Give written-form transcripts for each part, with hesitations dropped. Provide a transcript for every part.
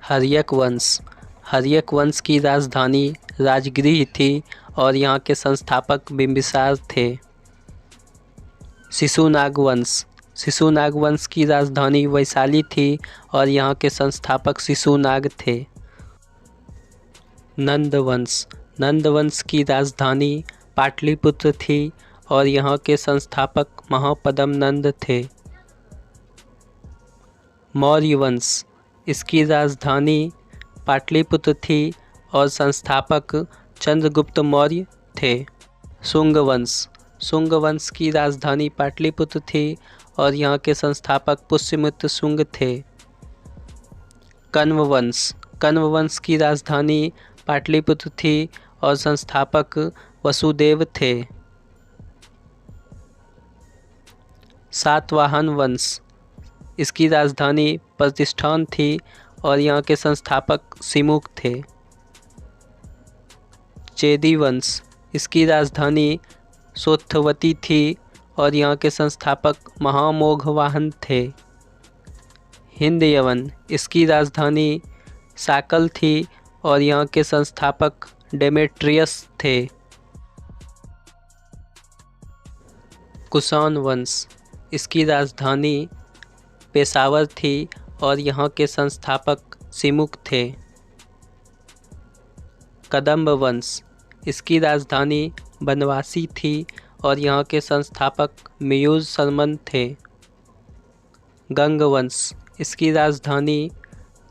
हर्यक वंश। हर्यक वंश की राजधानी राजगृह थी और यहाँ के संस्थापक बिंबिसार थे। शिशुनाग वंश। शिशुनाग वंश की राजधानी वैशाली थी और यहाँ के संस्थापक शिशुनाग थे। नंद वंश। नंद वंश की राजधानी पाटलिपुत्र थी और यहाँ के संस्थापक महापद्म नंद थे। मौर्य वंश। इसकी राजधानी पाटलिपुत्र थी और संस्थापक चंद्रगुप्त मौर्य थे। शुंग वंश। शुंग वंश की राजधानी पाटलिपुत्र थी और यहाँ के संस्थापक पुष्यमित्र शुंग थे। कण्व वंश। कण्व वंश की राजधानी पाटलिपुत्र थी और संस्थापक वसुदेव थे। सातवाहन वंश। इसकी राजधानी प्रतिष्ठान थी और यहाँ के संस्थापक सिमुक थे। चेदी वंश। इसकी राजधानी सोत्थवती थी और यहाँ के संस्थापक महामोघवाहन थे। हिंद यवन। इसकी राजधानी साकल थी और यहाँ के संस्थापक डेमेट्रियस थे। कुषाण वंश। इसकी राजधानी पेशावर थी और यहाँ के संस्थापक सिमुक थे। कदम्ब वंश। इसकी राजधानी बनवासी थी और यहाँ के संस्थापक मयूर शर्मन थे। गंग वंश। इसकी राजधानी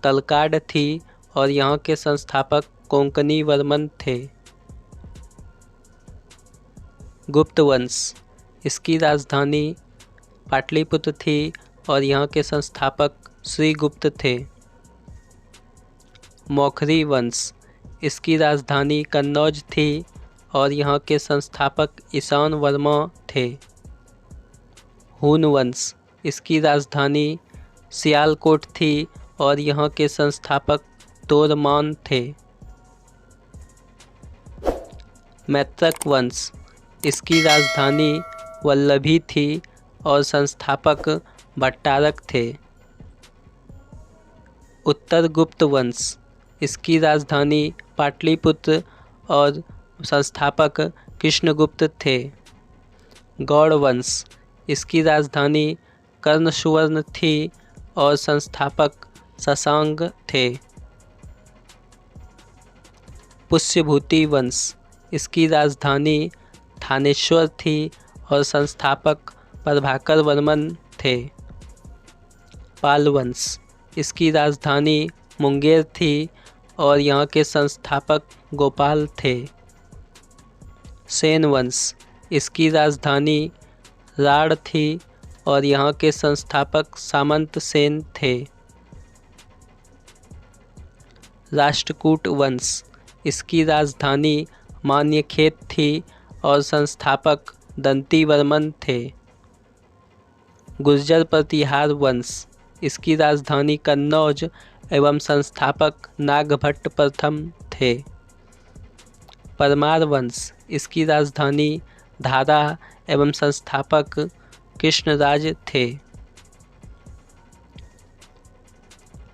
तलकाड थी और यहाँ के संस्थापक कोंकणी वर्मन थे। गुप्त वंश। इसकी राजधानी पाटलिपुत्र थी और यहाँ के संस्थापक श्रीगुप्त थे। मौखरी वंश। इसकी राजधानी कन्नौज थी और यहाँ के संस्थापक ईशान वर्मा थे। हून वंश। इसकी राजधानी सियालकोट थी और यहाँ के संस्थापक तोरमान थे। मैत्रक वंश। इसकी राजधानी वल्लभी थी और संस्थापक भट्टारक थे। उत्तर गुप्त वंश। इसकी राजधानी पाटलिपुत्र और संस्थापक कृष्णगुप्त थे। गौड़ वंश। इसकी राजधानी कर्णसुवर्ण थी और संस्थापक शशांक थे। पुष्यभूति वंश। इसकी राजधानी थानेश्वर थी और संस्थापक प्रभाकर वर्मन थे। पाल वंश। इसकी राजधानी मुंगेर थी और यहाँ के संस्थापक गोपाल थे। सेन वंश। इसकी राजधानी राढ़ थी और यहाँ के संस्थापक सामंत सेन थे। राष्ट्रकूट वंश। इसकी राजधानी मान्यखेत थी और संस्थापक दंती वर्मन थे। गुर्जर प्रतिहार वंश। इसकी राजधानी कन्नौज एवं संस्थापक नागभट्ट प्रथम थे। परमार वंश। इसकी राजधानी धारा एवं संस्थापक कृष्णराज थे।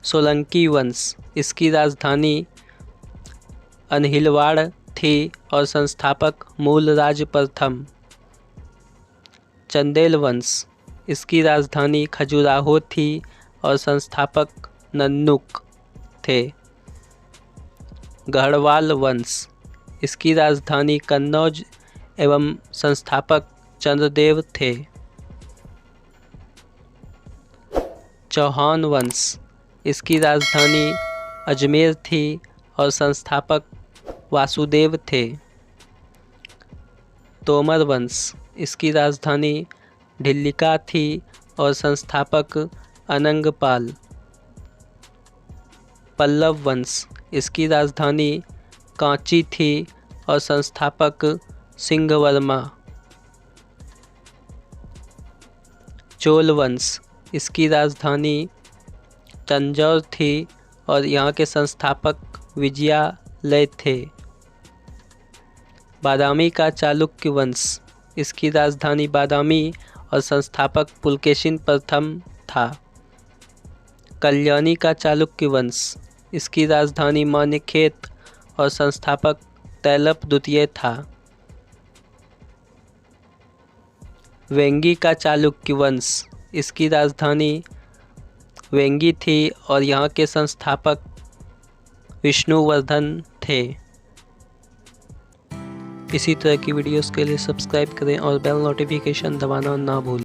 सोलंकी वंश। इसकी राजधानी अनहिलवाड़ थी और संस्थापक मूलराज प्रथम। चंदेल वंश। इसकी राजधानी खजुराहो थी और संस्थापक नन्नुक थे। गढ़वाल वंश। इसकी राजधानी कन्नौज एवं संस्थापक चंद्रदेव थे। चौहान वंश। इसकी राजधानी अजमेर थी और संस्थापक वासुदेव थे। तोमर वंश। इसकी राजधानी ढिल्लिका थी और संस्थापक अनंगपाल। पल्लव वंश। इसकी राजधानी कांची थी और संस्थापक सिंहवर्मा। चोल वंश। इसकी राजधानी तंजौर थी और यहाँ के संस्थापक विजयालय थे। बादामी का चालुक्य वंश। इसकी राजधानी बादामी और संस्थापक पुलकेशिन प्रथम था। कल्याणी का चालुक्य वंश। इसकी राजधानी मान्यखेत और संस्थापक तैलप द्वितीय था। वेंगी का चालुक्य वंश, इसकी राजधानी वेंगी थी और यहाँ के संस्थापक विष्णुवर्धन थे। इसी तरह की वीडियोस के लिए सब्सक्राइब करें और बेल नोटिफिकेशन दबाना ना भूलें।